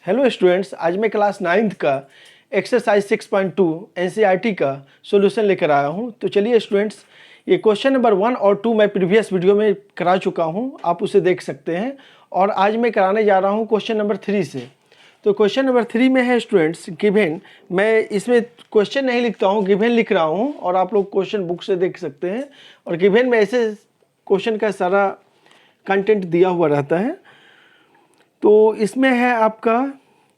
Hello students, आज मैं class 9th का एक्सरसाइज 6.2 एनसीईआरटी का सॉल्यूशन लेकर आया हूं। तो चलिए स्टूडेंट्स, ये क्वेश्चन नंबर 1 और 2 मैं प्रीवियस वीडियो में करा चुका हूं, आप उसे देख सकते हैं। और आज मैं कराने जा रहा हूं क्वेश्चन नंबर 3 से। तो क्वेश्चन नंबर 3 में है स्टूडेंट्स गिवन। मैं इसमें क्वेश्चन नहीं लिखता हूँ, गिवन लिख रहा हूँ और आप लोग क्वेश्चन बुक से देख सकते हैं। और गिवन में ऐसे क्वेश्चन का सारा कंटेंट दिया हुआ रहता है। तो इसमें है आपका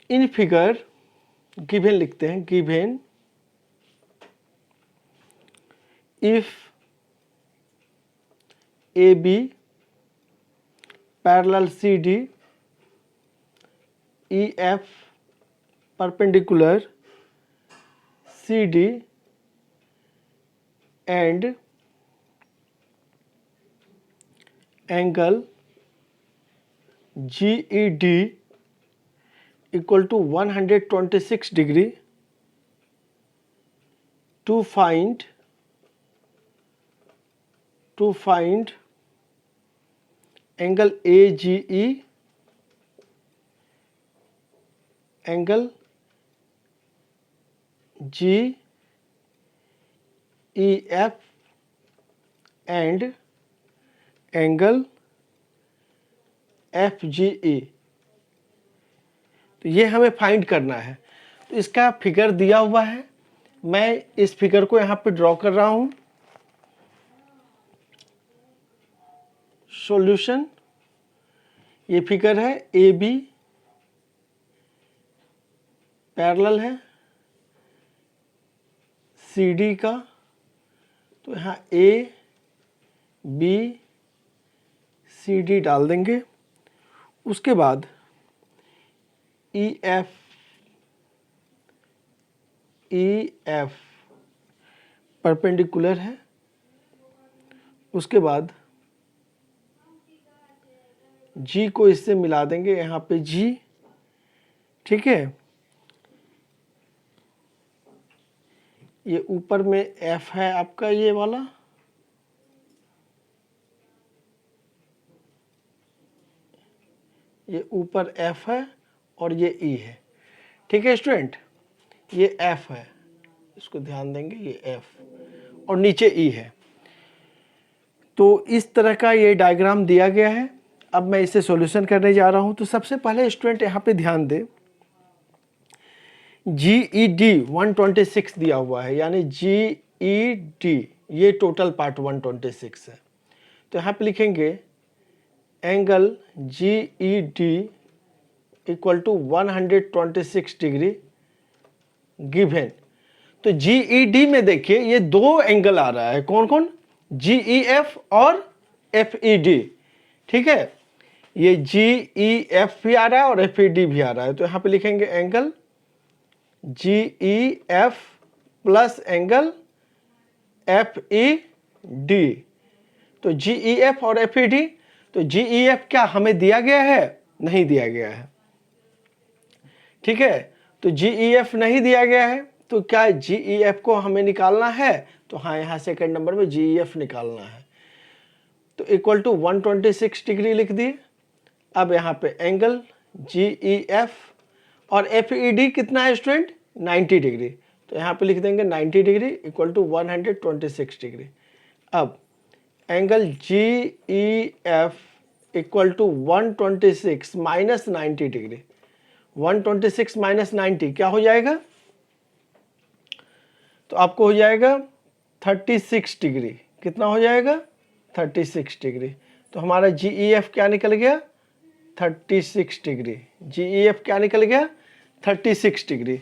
इन फिगर गिवन लिखते हैं, given if A B parallel C D E F perpendicular C D and angle GED equal to 126 degree to find angle AGE, angle GEF and angle FGE। तो ये हमें फाइंड करना है। तो इसका figure दिया हुआ है, मैं इस फिगर को यहाँ पे ड्रॉ कर रहा हूँ। सॉल्यूशन, ये फिगर है ए बी पैरेलल है सी डी का। तो यहाँ ए बी सी डी डाल देंगे। उसके बाद ई एफ परपेंडिकुलर है। उसके बाद जी को इससे मिला देंगे, यहाँ पे जी, ठीक है। ये ऊपर में एफ है आपका, ये वाला, ये ऊपर एफ है और ये ई है, ठीक है स्टूडेंट। ये एफ है, इसको ध्यान देंगे, ये एफ और नीचे ई है। तो इस तरह का ये डायग्राम दिया गया है। अब मैं इसे सॉल्यूशन करने जा रहा हूं। तो सबसे पहले स्टूडेंट यहाँ पे ध्यान दे, GED 126 दिया हुआ है, यानी GED ये टोटल पार्ट 126 है। तो यहाँ पे लिखेंगे angle GED equal to 126 degree given. तो GED में देखिए ये दो एंगल आ रहा है, कौन कौन, GEF और FED, ठीक है। ये GEF भी आ रहा है और FED भी आ रहा है। तो यहाँ पे लिखेंगे angle GEF plus angle FED। तो GEF और FED, तो GEF क्या हमें दिया गया है? नहीं दिया गया है, ठीक है। तो GEF नहीं दिया गया है, तो क्या GEF को हमें निकालना है? तो हाँ, यहाँ सेकंड नंबर में GEF निकालना है। तो इक्वल टू 126 डिग्री लिख दिए। अब यहाँ पे एंगल GEF और FED कितना है स्टूडेंट? 90 डिग्री। तो यहाँ पे लिख देंगे 90 डिग्री इक्वल टू 126 डिग्री। अब angle GEF equal to 126 minus 90 degree. 126 minus 90 क्या हो जाएगा? तो आपको हो जाएगा 36 डिग्री। कितना हो जाएगा? 36 डिग्री। तो हमारा GEF क्या निकल गया? 36 डिग्री। GEF क्या निकल गया? 36 डिग्री।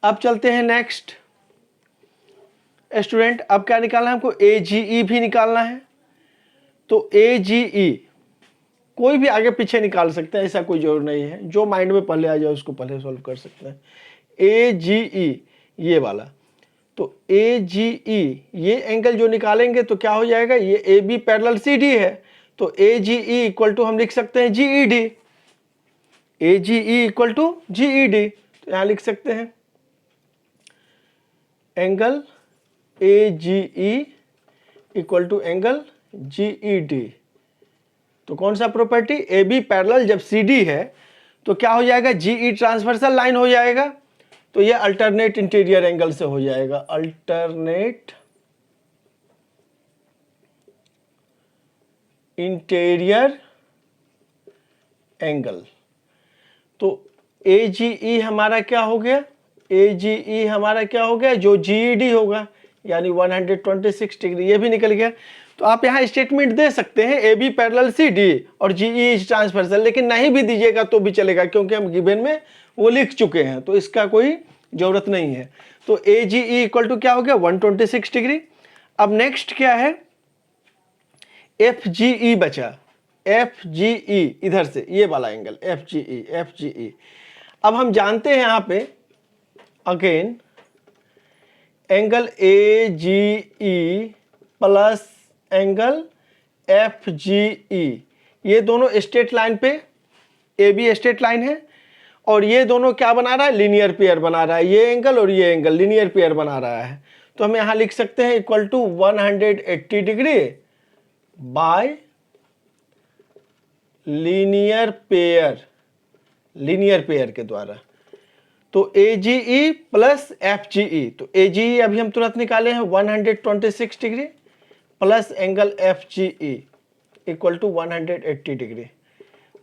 अब चलते हैं नेक्स्ट स्टूडेंट। अब क्या निकालना है हमको? AGE भी निकालना है। तो AGE कोई भी आगे पीछे निकाल सकते हैं, ऐसा कोई जोर नहीं है, जो माइंड में पहले आ जाए उसको पहले सॉल्व कर सकते हैं। AGE ये वाला, तो AGE ये एंगल जो निकालेंगे तो क्या हो जाएगा? ये AB पैरेलल CD है, तो AGE इक्वल टू हम लिख सकते हैं GED। AGE equal to GED, तो यहां लिख सकते हैं angle AGE equal to angle GED। तो कौन सा प्रॉपर्टी? AB पैरेलल जब CD है तो क्या हो जाएगा, जीई ट्रांसवर्सल लाइन हो जाएगा, तो ये अल्टरनेट इंटीरियर एंगल से हो जाएगा, अल्टरनेट इंटीरियर एंगल। तो AGE हमारा क्या हो गया, AGE हमारा क्या हो गया, जो GED होगा यानी 126 डिग्री, ये भी निकल गया। तो आप यहाँ स्टेटमेंट दे सकते हैं AB पैरेलल CD और GE इज ट्रांसवर्सल, लेकिन नहीं भी दीजिएगा तो भी चलेगा, क्योंकि हम गिवन में वो लिख चुके हैं, तो इसका कोई जरूरत नहीं है। तो AGE इक्वल टू क्या हो गया, 126 डिग्री। अब नेक्स्ट क्या है, FGE बचा, FGE इधर से ये वाला एंगल FGE। अब हम जानते हैं यहाँ पे again angle AGE plus angle FGE, ये दोनों स्ट्रेट लाइन पे, AB स्ट्रेट लाइन है और ये दोनों क्या बना रहा है, लीनियर पेयर बना रहा है, ये एंगल और ये एंगल लीनियर पेयर बना रहा है। तो हम यहाँ लिख सकते हैं equal to 180 degree by linear pair के द्वारा। तो AGE प्लस FGE, तो AGE अभी हम तुरंत निकाले हैं 126 degree plus angle FGE equal to 180 degree.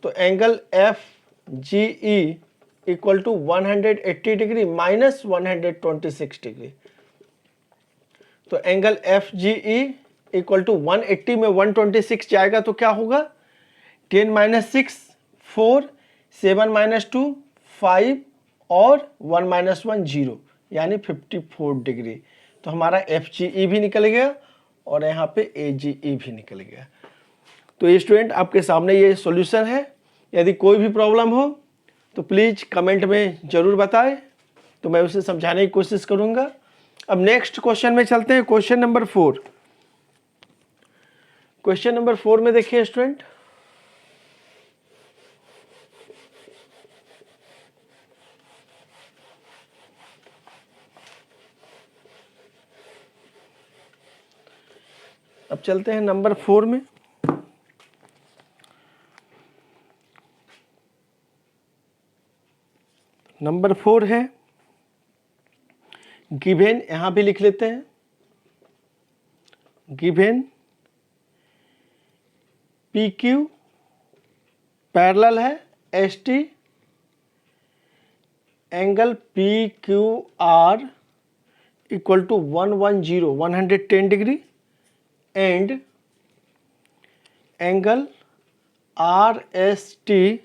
तो angle FGE equal to 180 degree minus 126 degree. तो एंगल FGE इक्वल टू 180 में 126 जाएगा तो क्या होगा, 10 माइनस 6 4, 7 माइनस 2 5 और 1 माइनस 1 0 यानी 54 डिग्री। तो हमारा FGE भी निकल गया और यहाँ पे AGE भी निकल गया। तो ये स्टूडेंट आपके सामने ये सॉल्यूशन है। यदि कोई भी प्रॉब्लम हो तो प्लीज़ कमेंट में ज़रूर बताएं, तो मैं उसे समझाने की कोशिश करूँगा। अब नेक्स्ट क्वेश्चन में चलते हैं, क्वेश्चन नंबर 4। क्वेश्चन नंबर 4 में देखिए स्टूडेंट, अब चलते हैं नंबर 4 में। नंबर 4 है गिवन, यहां भी लिख लेते हैं, गिवन PQ पैरेलल है ST, angle PQR equal to 110 degree and angle RST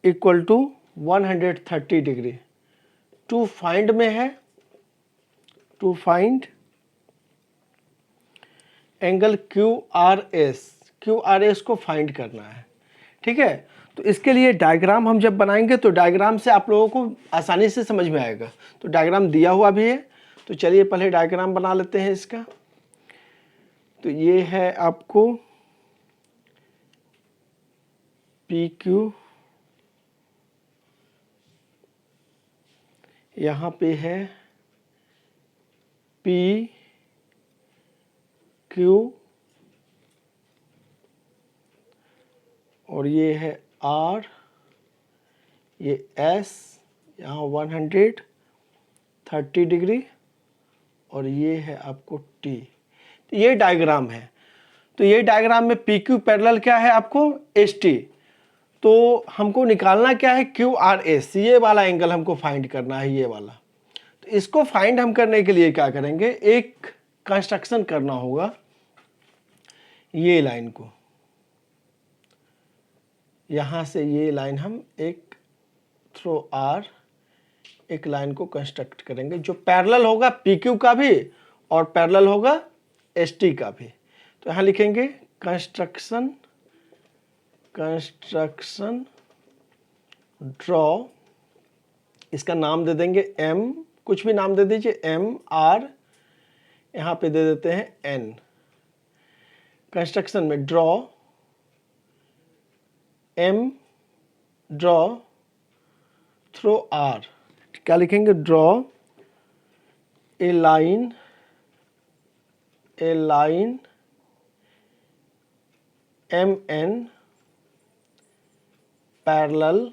equal to 130 degree. To find में है, टू फाइंड एंगल QRS को फाइंड करना है। ठीक है, तो इसके लिए डायग्राम हम जब बनाएंगे तो डायग्राम से आप लोगों को आसानी से समझ में आएगा। तो डायग्राम दिया हुआ भी है, तो चलिए पहले डायग्राम बना लेते हैं इसका। तो ये है आपको PQ, यहाँ पे है PQ और ये है R, ये S, यहाँ 130 डिग्री और ये है आपको T। तो ये डायग्राम है। तो ये डायग्राम में PQ पैरेलल क्या है आपको ST, तो हमको निकालना क्या है QRS, ये वाला एंगल हमको फाइंड करना है, ये वाला। तो इसको फाइंड हम करने के लिए क्या करेंगे, एक कंस्ट्रक्शन करना होगा। ये लाइन को यहाँ से ये लाइन हम एक थ्रो R एक लाइन को कंस्ट्रक्ट करेंगे जो पैरेलल होगा PQ का भी और पैरेलल होगा ST का भी। तो यहाँ लिखेंगे कंस्ट्रक्शन ड्रॉ, इसका नाम दे देंगे M, कुछ भी नाम दे दीजिए, MR, यहाँ पे दे देते हैं N। कंस्ट्रक्शन में ड्रॉ थ्रो R, क्या लिखेंगे, draw a line MN parallel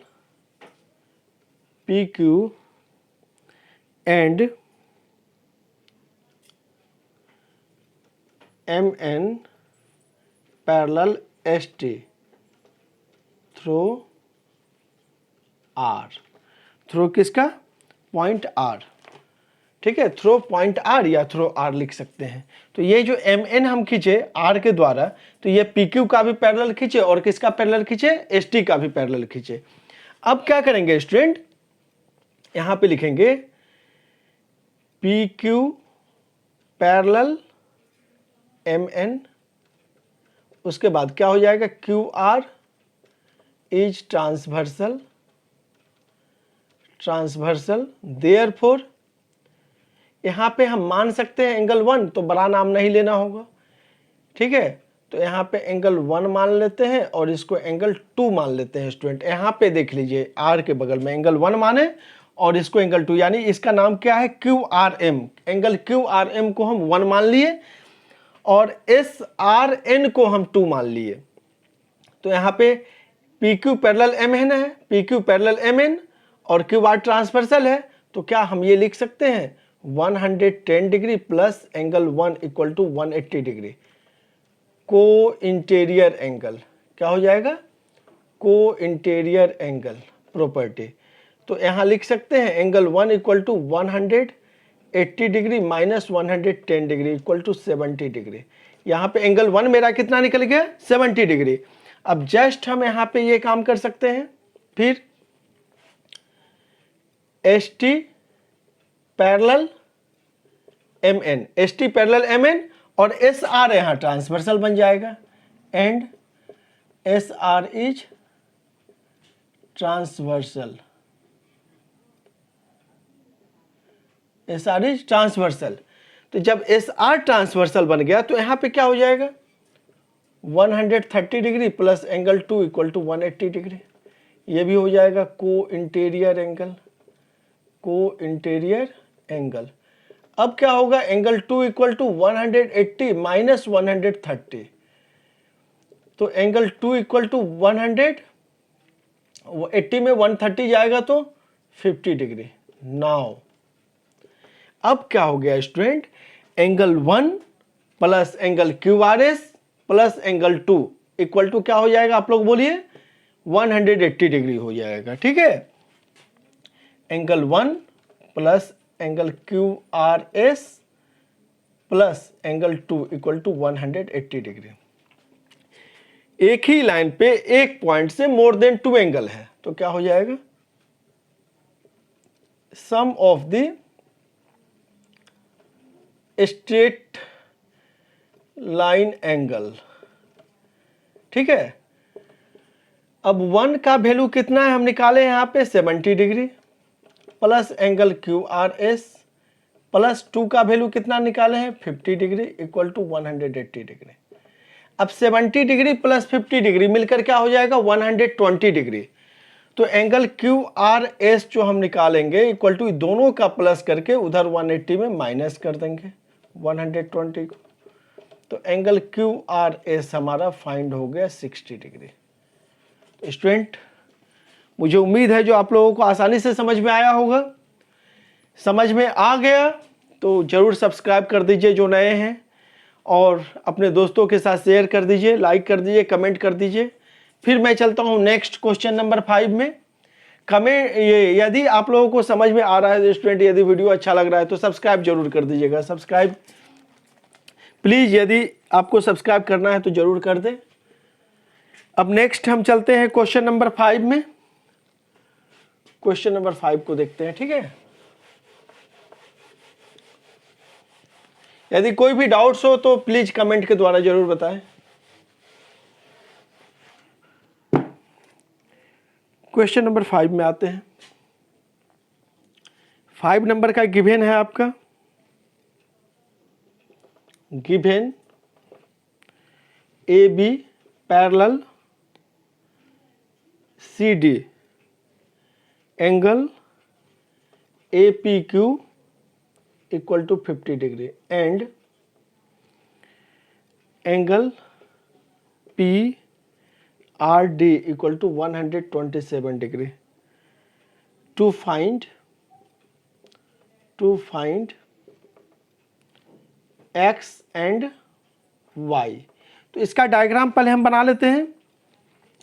P Q and M N parallel S T through R, through किसका, पॉइंट आर, ठीक है, थ्रो पॉइंट आर या थ्रो आर लिख सकते हैं। तो ये जो एम एन हम खींचे आर के द्वारा, तो ये पी क्यू का भी पैरेलल खींचे और किसका पैरेलल खींचे, एस टी का भी पैरेलल खींचे। अब क्या करेंगे स्टूडेंट, यहां पे लिखेंगे P Q parallel M N, उसके बाद क्या हो जाएगा, Q R is transversal, therefore यहां पे हम मान सकते हैं एंगल 1, तो बड़ा नाम नहीं लेना होगा, ठीक है। तो यहाँ पे एंगल 1 मान लेते हैं और इसको एंगल 2 मान लेते हैं स्टूडेंट। यहाँ पे देख लीजिए आर के बगल में एंगल 1 माने और इसको एंगल 2, यानी इसका नाम क्या है, Q R M. Angle Q R M को हम 1 मान लिए और एस आर एन को हम 2 मान लिए। तो यहाँ पे P Q parallel M N है, P Q parallel M N और क्यू आर ट्रांसवर्सल है। तो क्या हम ये लिख सकते हैं 110 degree plus angle 1 equal to 180 degree, co-interior angle. क्या हो जाएगा, को इंटीरियर एंगल प्रॉपर्टी। तो यहाँ लिख सकते हैं angle 1 equal to 180 degree minus 110 degree equal to 70 degree. यहाँ पे एंगल 1 मेरा कितना निकल गया, 70 डिग्री। अब जस्ट हम यहाँ पे ये काम कर सकते हैं, फिर S T parallel M N, S T parallel M N और एस आर यहां ट्रांसवर्सल बन जाएगा, and S R is transversal, S R is transversal. तो जब एस आर ट्रांसवर्सल बन गया तो यहां पे क्या हो जाएगा, 130 degree plus angle 2 equal to 180 degree. ये भी हो जाएगा co-interior angle, co-interior angle. अब क्या होगा, एंगल 2 इक्वल टू 180 माइनस 130, तो एंगल 2 इक्वल टू 180 में 130 जाएगा तो 50 डिग्री। नाउ अब क्या हो गया student, angle 1 plus angle Q R S plus angle 2 equal to क्या हो जाएगा, आप लोग बोलिए 180 डिग्री हो जाएगा, ठीक है। Angle 1 plus angle Q R S plus angle 2 equal to 180 degree. एक ही लाइन पे एक पॉइंट से मोर देन 2 एंगल है, तो क्या हो जाएगा, sum of the straight line angle, ठीक है। अब 1 का वैल्यू कितना है हम निकाले यहां पे 70 degree plus angle Q R S plus 2 का वैल्यू कितना निकाले हैं 50 डिग्री इक्वल टू 180 डिग्री। अब 70 डिग्री प्लस 50 डिग्री मिलकर क्या हो जाएगा 120 डिग्री। तो एंगल क्यू आर एस जो हम निकालेंगे इक्वल टू दोनों का प्लस करके उधर 180 में माइनस कर देंगे 120 को। तो एंगल क्यू आर एस हमारा फाइंड हो गया 60 डिग्री। तो स्टूडेंट मुझे उम्मीद है जो आप लोगों को आसानी से समझ में आया होगा। समझ में आ गया तो जरूर सब्सक्राइब कर दीजिए जो नए हैं, और अपने दोस्तों के साथ शेयर कर दीजिए, लाइक कर दीजिए, कमेंट कर दीजिए। फिर मैं चलता हूं नेक्स्ट क्वेश्चन नंबर 5 में। कमेंट ये यदि आप लोगों को समझ में आ रहा है स्टूडेंट, यदि वीडियो अच्छा लग रहा है तो सब्सक्राइब जरूर कर दीजिएगा। सब्सक्राइब प्लीज, यदि आपको सब्सक्राइब करना है तो जरूर कर दें। अब नेक्स्ट हम चलते हैं क्वेश्चन नंबर 5 में। क्वेश्चन नंबर 5 को देखते हैं, ठीक है। यदि कोई भी डाउट्स हो तो प्लीज कमेंट के द्वारा जरूर बताएं। क्वेश्चन नंबर 5 में आते हैं। 5 नंबर का गिवन है आपका, given A B parallel C D angle A P Q equal to 50 degree and angle P R D equal to 127 degree. To find x and y। तो इसका डायग्राम पहले हम बना लेते हैं,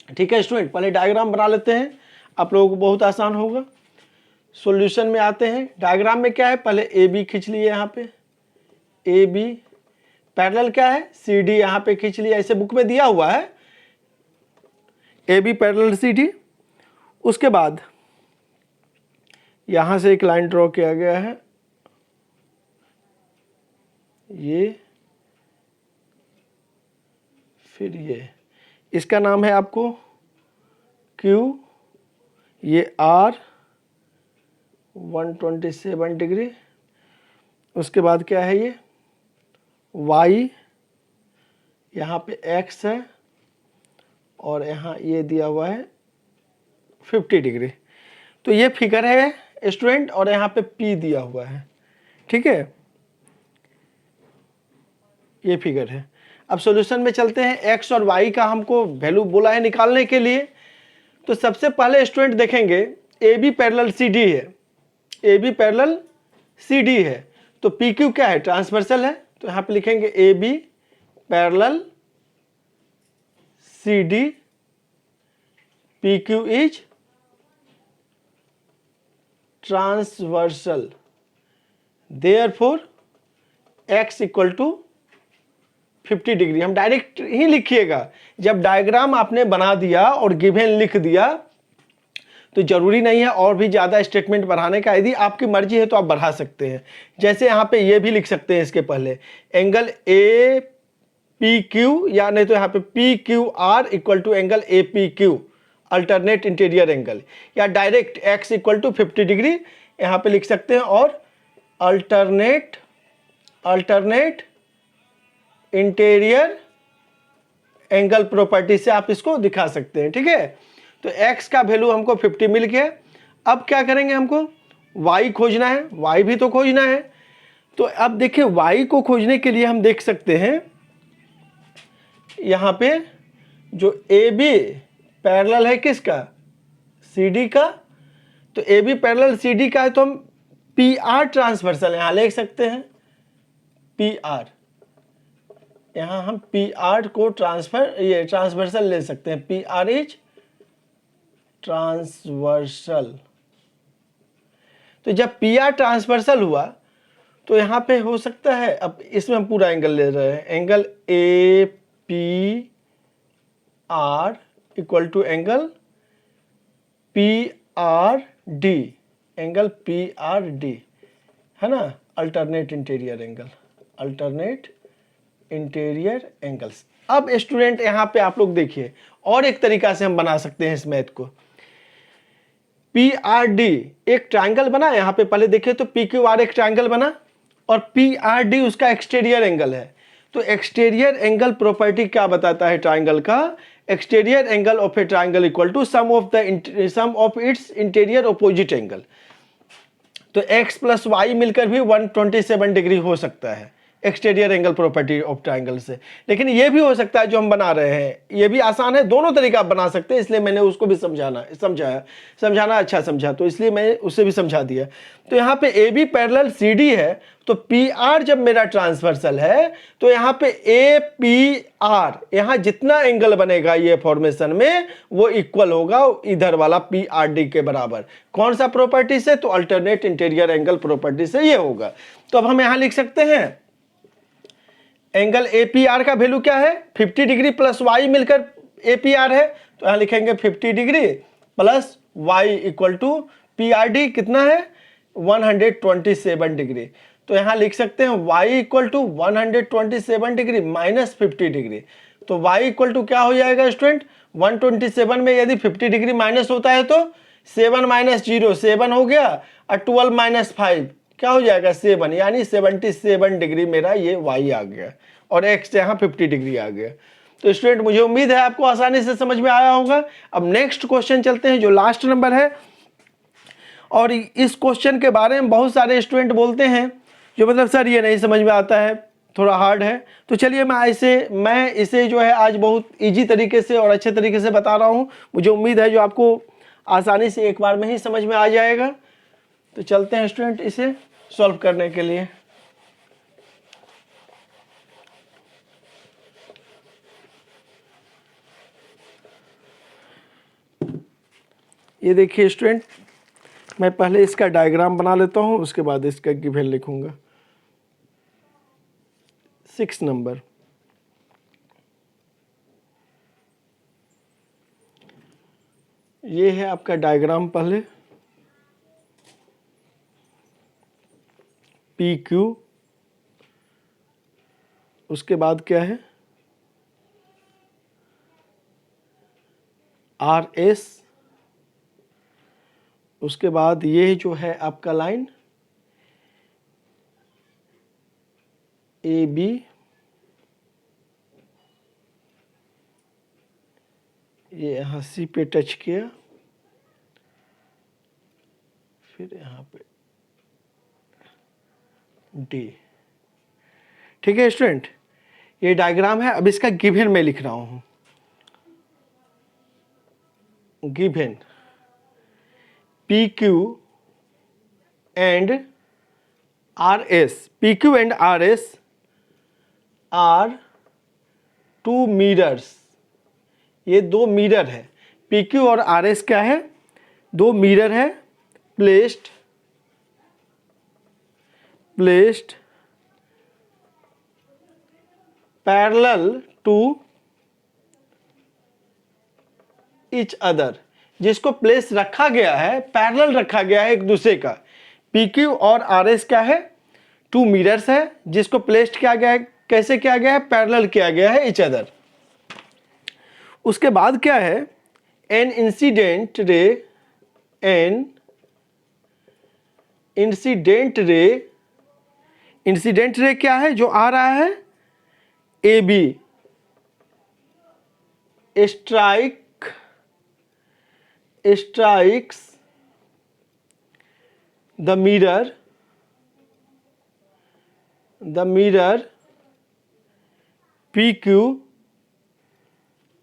ठीक है स्टूडेंट, पहले डायग्राम बना लेते हैं, आप लोगों को बहुत आसान होगा। सॉल्यूशन में आते हैं, डायग्राम में क्या है, पहले ए बी खींच लिए, यहाँ पे ए बी, पैरेलल क्या है सी डी, यहाँ पे खींच लिया, ऐसे बुक में दिया हुआ है A B parallel C D. उसके बाद यहाँ से एक लाइन ड्रॉ किया गया है, ये फिर ये, इसका नाम है आपको Q, ये R 127 डिग्री। उसके बाद क्या है ये Y, यहाँ पे X है और यहाँ ये दिया हुआ है 50 डिग्री। तो ये फिगर है स्टूडेंट और यहाँ पे P दिया हुआ है, ठीक है, ये फिगर है। अब सॉल्यूशन में चलते हैं, x और y का हमको वैल्यू बोला है निकालने के लिए। तो सबसे पहले स्टूडेंट देखेंगे A B parallel C D है, A B parallel C D है, तो पी क्यू क्या है ट्रांसवर्सल है, तो यहाँ पे लिखेंगे A B parallel C D, P Q is transversal, therefore x equal to 50 degree. हम डायरेक्ट ही लिखिएगा, जब डायग्राम आपने बना दिया और गिवन लिख दिया तो जरूरी नहीं है और भी ज़्यादा स्टेटमेंट बढ़ाने का, यदि आपकी मर्जी है तो आप बढ़ा सकते हैं। जैसे यहाँ पे ये भी लिख सकते हैं इसके पहले एंगल ए पी क्यू, या नहीं तो यहाँ पे P Q R equal to angle A P Q, alternate interior angle, या direct x equal to 50 degree यहाँ पे लिख सकते हैं, और अल्टरनेट इंटीरियर एंगल प्रॉपर्टी से आप इसको दिखा सकते हैं, ठीक है। तो x का वैल्यू हमको 50 मिल गया। अब क्या करेंगे, हमको y खोजना है, y भी तो खोजना है। तो अब देखिए y को खोजने के लिए हम देख सकते हैं यहाँ पे जो ए बी पैरेलल है किसका, सी डी का, तो A B parallel C D का है, तो हम पी आर ट्रांसवर्सल यहाँ ले सकते हैं, पी आर, यहाँ हम पी आर को ट्रांसवर्सल ले सकते हैं, पी आर इज ट्रांसवर्सल। तो जब पी आर ट्रांसवर्सल हुआ तो यहाँ पे हो सकता है, अब इसमें हम पूरा एंगल ले रहे हैं, angle A P R equal to angle P R D, angle P R D है ना, alternate interior angle, alternate interior angles. अब स्टूडेंट यहाँ पे आप लोग देखिए और एक तरीका से हम बना सकते हैं इस मैथ को, पी आर डी एक ट्रायंगल बना, यहाँ पे पहले देखिए तो पी क्यू आर एक ट्रायंगल बना और पी आर डी उसका एक्सटीरियर एंगल है। तो एक्सटीरियर एंगल प्रॉपर्टी क्या बताता है ट्रायंगल का, exterior angle of a triangle equal to sum of its interior opposite angle. तो x प्लस वाई मिलकर भी 127 डिग्री हो सकता है exterior angle property of triangle से। लेकिन ये भी हो सकता है जो हम बना रहे हैं, ये भी आसान है, दोनों तरीका आप बना सकते हैं, इसलिए मैंने उसको भी समझाना अच्छा समझा, तो इसलिए मैं उसे भी समझा दिया। तो यहाँ पे A B parallel C D है, तो पी आर जब मेरा ट्रांसवर्सल है तो यहाँ पे ए पी आर, यहाँ जितना एंगल बनेगा ये फॉर्मेशन में वो इक्वल होगा इधर वाला पी आर डी के बराबर। कौन सा प्रॉपर्टी से, तो अल्टरनेट इंटीरियर एंगल प्रॉपर्टी से ये होगा। तो अब हम यहाँ लिख सकते हैं एंगल ए पी आर का वैल्यू क्या है, 50 डिग्री प्लस वाई मिलकर ए पी आर है, तो यहाँ लिखेंगे 50 degree plus y equal to P R D कितना है 127 डिग्री। तो यहाँ लिख सकते हैं y equal to 127 degree minus 50 degree. तो y इक्वल टू क्या हो जाएगा स्टूडेंट, 127 में यदि 50 डिग्री माइनस होता है तो 7 माइनस 0 7 हो गया, और 12 माइनस 5 क्या हो जाएगा 7, यानी 77 डिग्री मेरा ये y आ गया और x यहाँ 50 डिग्री आ गया। तो स्टूडेंट मुझे उम्मीद है आपको आसानी से समझ में आया होगा। अब नेक्स्ट क्वेश्चन चलते हैं जो लास्ट नंबर है, और इस क्वेश्चन के बारे में बहुत सारे स्टूडेंट बोलते हैं जो मतलब सर ये नहीं समझ में आता है, थोड़ा हार्ड है। तो चलिए मैं इसे जो है आज बहुत इजी तरीके से और अच्छे तरीके से बता रहा हूँ। मुझे उम्मीद है जो आपको आसानी से एक बार में ही समझ में आ जाएगा। तो चलते हैं स्टूडेंट इसे सॉल्व करने के लिए। ये देखिए स्टूडेंट, मैं पहले इसका डायग्राम बना लेता हूँ, उसके बाद इसका गिवन लिखूंगा। 6 नंबर, ये है आपका डायग्राम। पहले पी क्यू, उसके बाद क्या है आर एस, उसके बाद ये जो है आपका लाइन ए बी, ये यहाँ सी पे टच किया, फिर यहाँ पे डी। ठीक है स्टूडेंट, ये डायग्राम है। अब इसका गिवन मैं लिख रहा हूँ। Given P Q and R S, P Q and R S are 2 mirrors. ये 2 मिरर है। पी क्यू और आर एस क्या है? 2 मिरर है। Placed parallel to each other, जिसको प्लेस रखा गया है, पैरेलल रखा गया है एक दूसरे का। पी क्यू और आर एस क्या है? 2 मिरर्स है, जिसको प्लेस्ड किया गया है। कैसे किया गया है? पैरेलल किया गया है ईच अदर। उसके बाद क्या है? एन इंसिडेंट रे क्या है जो आ रहा है? A B strikes the mirror PQ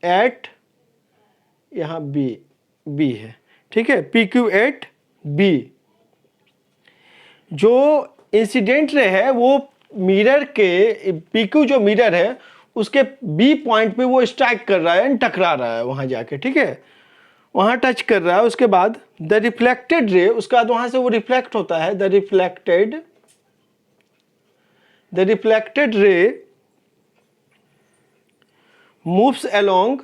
at, यहाँ B है, ठीक है, PQ at B। जो इंसिडेंट रे है वो मिरर के, PQ जो मिरर है उसके B पॉइंट पे वो स्ट्राइक कर रहा है, टकरा रहा है वहां जाके, ठीक है, वहां टच कर रहा है। उसके बाद द रिफ्लेक्टेड रे, उसके बाद वहां से वो रिफ्लेक्ट होता है। The reflected ray moves along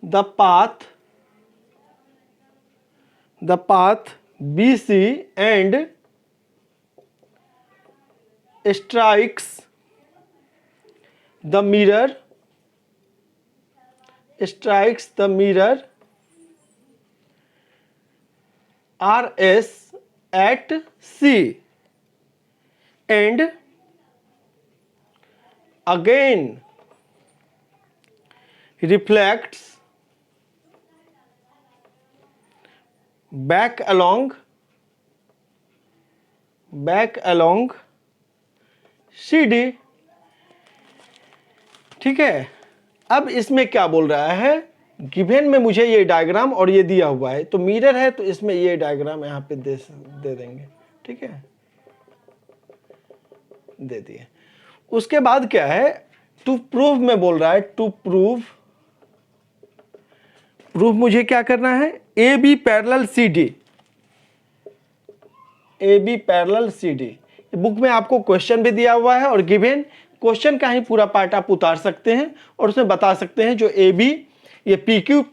the path BC and strikes the mirror RS at C and again reflects back along CD। ठीक है, अब इसमें क्या बोल रहा है? गिवन में मुझे ये डायग्राम और ये दिया हुआ है, तो मिरर है तो इसमें ये डायग्राम यहाँ पे दे देंगे, ठीक है, दे दिए। उसके बाद क्या है? टू प्रूव में बोल रहा है। टू प्रूव मुझे क्या करना है? A B parallel C D. Book में आपको क्वेश्चन भी दिया हुआ है और गिवन क्वेश्चन का ही पूरा पार्ट आप उतार सकते हैं और उसमें बता सकते हैं जो ए बी, ये पी क्यू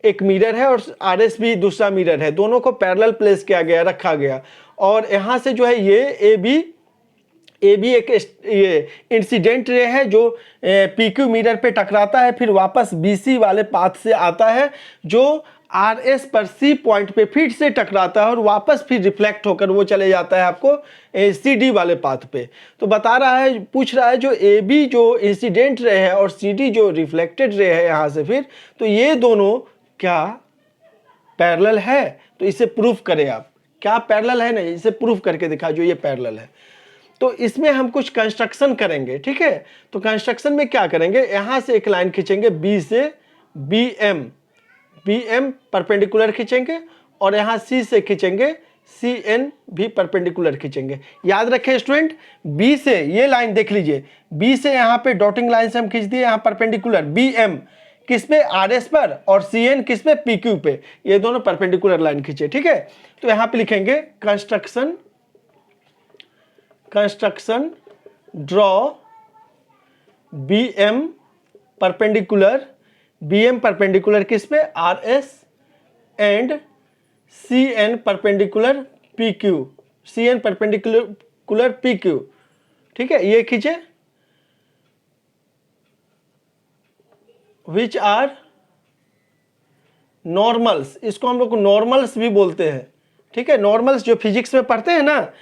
एक मिरर है और आर एस भी दूसरा मिरर है, दोनों को पैरेलल प्लेस किया गया, रखा गया। और यहाँ से जो है ये ए बी एक ये इंसिडेंट रे है जो पी क्यू मिरर पे टकराता है, फिर वापस BC वाले पाथ से आता है जो RS पर C पॉइंट पे फिर से टकराता है और वापस फिर रिफ्लेक्ट होकर वो चले जाता है आपको CD वाले पाथ पे। तो बता रहा है, पूछ रहा है जो AB जो इंसिडेंट रे है और CD जो रिफ्लेक्टेड रे है यहाँ से, फिर तो ये दोनों क्या पैरेलल है? तो इसे प्रूफ करें आप। क्या पैरेलल है? नहीं, इसे प्रूफ करके दिखा जो ये पैरेलल है। तो इसमें हम कुछ कंस्ट्रक्शन करेंगे, ठीक है। तो कंस्ट्रक्शन में क्या करेंगे, यहां से एक लाइन खींचेंगे बी से बी एम परपेंडिकुलर खींचेंगे, और यहां सी से खींचेंगे सी एन भी परपेंडिकुलर खींचेंगे। याद रखें स्टूडेंट, बी से ये लाइन देख लीजिए, बी से यहाँ पे डॉटिंग लाइन से हम खींच दिए यहाँ परपेंडिकुलर बी एम किस पे, आर एस पर, और सी एन किस पे, पी क्यू पे, ये दोनों परपेंडिकुलर लाइन खींचे, ठीक है। तो यहाँ पे लिखेंगे construction draw B M perpendicular किस पे, R S, and C N perpendicular P Q, C N perpendicular P Q, ठीक है। ये खींचे, विच आर नॉर्मल्स, इसको हम लोग नॉर्मल्स भी बोलते हैं, ठीक है। नॉर्मल्स जो फिजिक्स में पढ़ते हैं ना,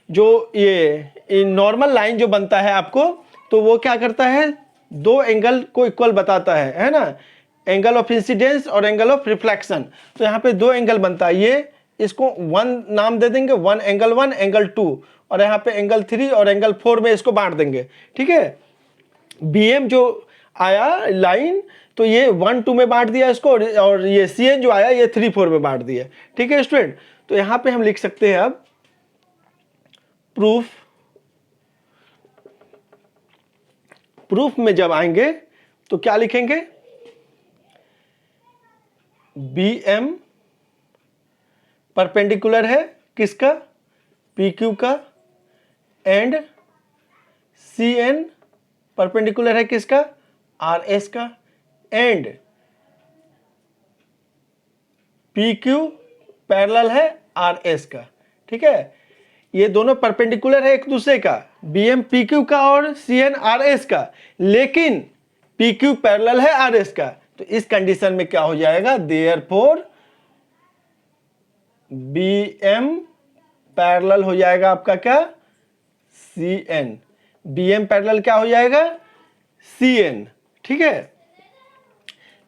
जो ये नॉर्मल लाइन जो बनता है आपको, तो वो क्या करता है, दो एंगल को इक्वल बताता है ना, एंगल ऑफ इंसिडेंस और एंगल ऑफ रिफ्लेक्शन। तो यहाँ पे दो एंगल बनता है, ये इसको वन नाम दे देंगे, वन एंगल 2, और यहाँ पे एंगल 3 और एंगल 4 में इसको बांट देंगे, ठीक है। बी एम जो आया लाइन, तो ये 1 2 में बांट दिया इसको, और ये सी एन जो आया ये 3 4 में बांट दिया, ठीक है स्टूडेंट। तो यहाँ पे हम लिख सकते हैं अब प्रूफ में जब आएंगे तो क्या लिखेंगे, बी एम परपेंडिकुलर है किसका, पी क्यू का, एंड सी एन परपेंडिकुलर है किसका, आर एस का, एंड पी क्यू पैरेलल है आर एस का, ठीक है। ये दोनों परपेंडिकुलर है एक दूसरे का, बी एम पी क्यू का और सी एन आर एस का, लेकिन पी क्यू पैरेलल है आर एस का। तो इस कंडीशन में क्या हो जाएगा, देयरफॉर बी एम पैरेलल हो जाएगा आपका क्या, C N, B M parallel क्या हो जाएगा, सी एन, ठीक है।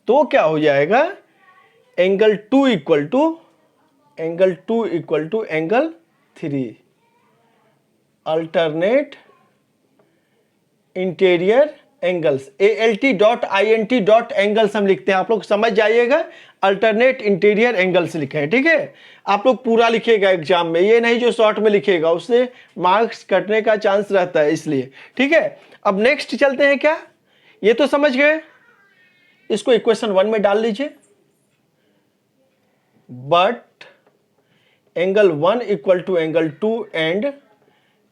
तो क्या हो जाएगा, angle 2 equal to angle 3, alternate interior angles, ALT.INT.एंगल्स हम लिखते हैं, आप लोग समझ जाइएगा, अल्टरनेट इंटीरियर एंगल्स लिखे हैं, ठीक है। आप लोग पूरा लिखिएगा एग्जाम में, ये नहीं जो शॉर्ट में लिखिएगा, उससे मार्क्स कटने का चांस रहता है, इसलिए, ठीक है। अब नेक्स्ट चलते हैं, क्या ये तो समझ गए, इसको इक्वेशन 1 में डाल लीजिए, but angle 1 equal to angle 2 and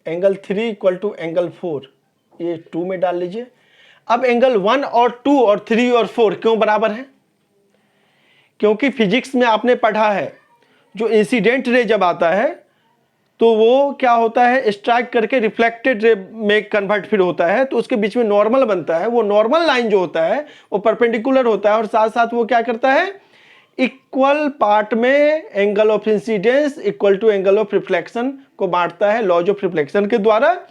angle 3 equal to angle 4, ये 2 में डाल लीजिए। अब एंगल 1 और 2 और 3 और 4 क्यों बराबर है, क्योंकि फिजिक्स में आपने पढ़ा है, जो इंसिडेंट रे जब आता है तो वो क्या होता है, स्ट्राइक करके रिफ्लेक्टेड रे में कन्वर्ट फिर होता है, तो उसके बीच में नॉर्मल बनता है, वो नॉर्मल लाइन जो होता है वो परपेंडिकुलर होता है, और साथ साथ वो क्या करता है, इक्वल पार्ट में angle of incidence equal to angle of reflection को बांटता है, लॉज ऑफ रिफ्लेक्शन के द्वारा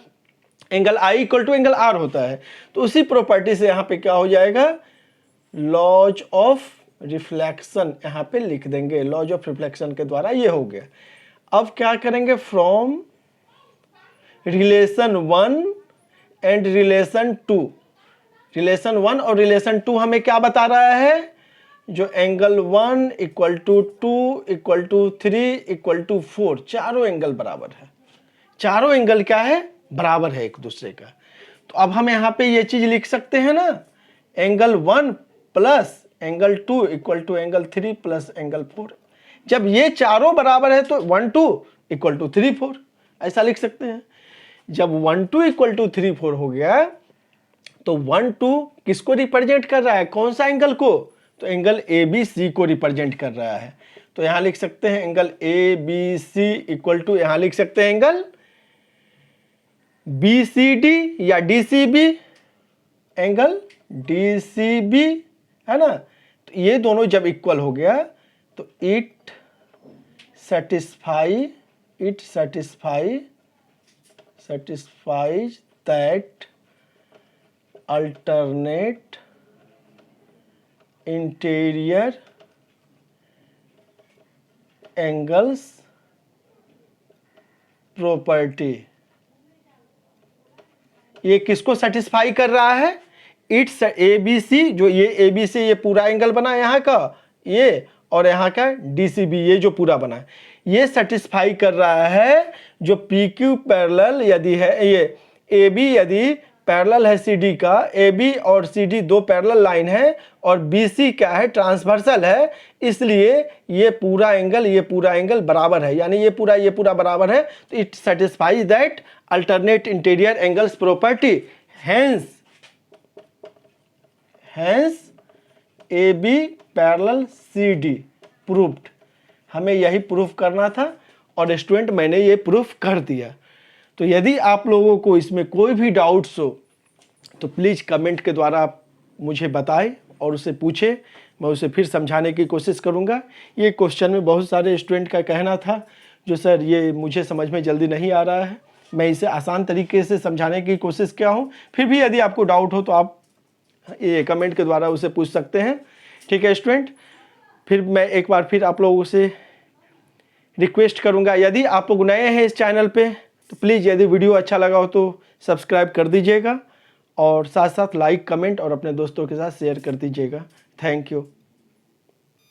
angle I equal to angle R होता है। तो उसी प्रॉपर्टी से यहां पे क्या हो जाएगा, लॉज ऑफ रिफ्लेक्शन यहां पे लिख देंगे, लॉज ऑफ रिफ्लेक्शन के द्वारा ये हो गया। अब क्या करेंगे, from relation 1 and relation 2, relation 1 और रिलेशन 2 हमें क्या बता रहा है, जो angle 1 equal to 2 equal to 3 equal to 4, चारों एंगल बराबर है, चारों एंगल क्या है, बराबर है एक दूसरे का। तो अब हम यहां पे ये चीज लिख सकते हैं ना, angle 1 plus angle 2 equal to angle 3 plus angle 4। जब ये चारों बराबर है तो 1 2 इक्वल टू 3 4 ऐसा लिख सकते हैं। जब 1 2 इक्वल टू 3 4 हो गया, तो 1 2 किसको रिप्रेजेंट कर रहा है, कौन सा एंगल को, तो एंगल ए बी सी को रिप्रेजेंट कर रहा है। तो यहां लिख सकते हैं angle A B C equal to, यहां लिख सकते हैं एंगल बी सी डी या D C B, angle D C B, है ना। तो ये दोनों जब इक्वल हो गया तो it satisfies that alternate interior angles property, ये किसको सेटिस्फाई कर रहा है? इट्स ए बी सी, जो ये ए बी सी ये पूरा एंगल बना यहाँ का ये, और यहाँ का डी सी बी ये जो पूरा बना है, ये सेटिस्फाई कर रहा है जो पी क्यू पैरेलल यदि है, ये ए बी यदि पैरेलल है सी डी का, ए बी और सी डी दो पैरेलल लाइन है, और बी सी क्या है? ट्रांसवर्सल है, इसलिए ये पूरा एंगल बराबर है, यानी ये पूरा बराबर है, तो it satisfies that alternate interior angles property, hence A B parallel C D proved. हमें यही प्रूफ करना था और स्टूडेंट मैंने ये प्रूफ कर दिया। तो यदि आप लोगों को इसमें कोई भी डाउट्स हो तो प्लीज़ कमेंट के द्वारा आप मुझे बताएं और उसे पूछें, मैं उसे फिर समझाने की कोशिश करूंगा। ये क्वेश्चन में बहुत सारे स्टूडेंट का कहना था जो सर ये मुझे समझ में जल्दी नहीं आ रहा है, मैं इसे आसान तरीके से समझाने की कोशिश किया हूँ। फिर भी यदि आपको डाउट हो तो आप ये कमेंट के द्वारा उसे पूछ सकते हैं। ठीक है स्टूडेंट, फिर मैं एक बार फिर आप लोगों से रिक्वेस्ट करूंगा, यदि आप लोग नए हैं इस चैनल पे तो प्लीज़ यदि वीडियो अच्छा लगा हो तो सब्सक्राइब कर दीजिएगा, और साथ साथ लाइक, कमेंट और अपने दोस्तों के साथ शेयर कर दीजिएगा। Thank you.